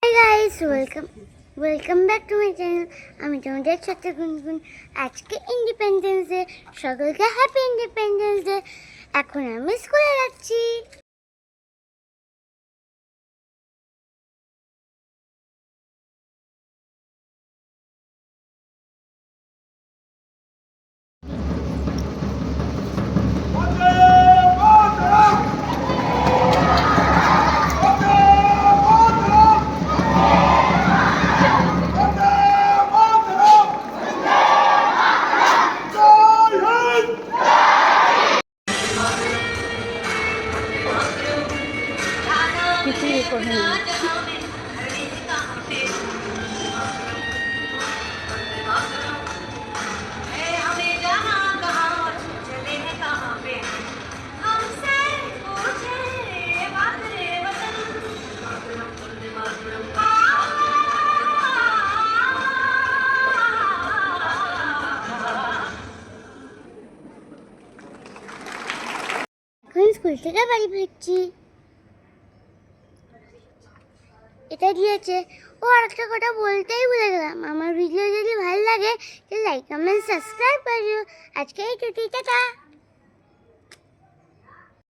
Hey guys, welcome back to my channel. আমি তোমাদের সাথে গুনগুন। আজকে ইন্ডিপেন্ডেন্স ডে, সকলকে হ্যাপি ইন্ডিপেন্ডেন্স ডে। এখন আমি স্কুলে যাচ্ছি। এখন স্কুল থেকে বাড়ি ফিরছি। এটা দিয়েছে। আর একটা কথা বলতেই ভুলে গেলাম, আমার ভিডিও যদি ভালো লাগে তাহলে লাইক কমেন্ট সাবস্ক্রাইব করিও। আজকে এই টুটি, টাটা।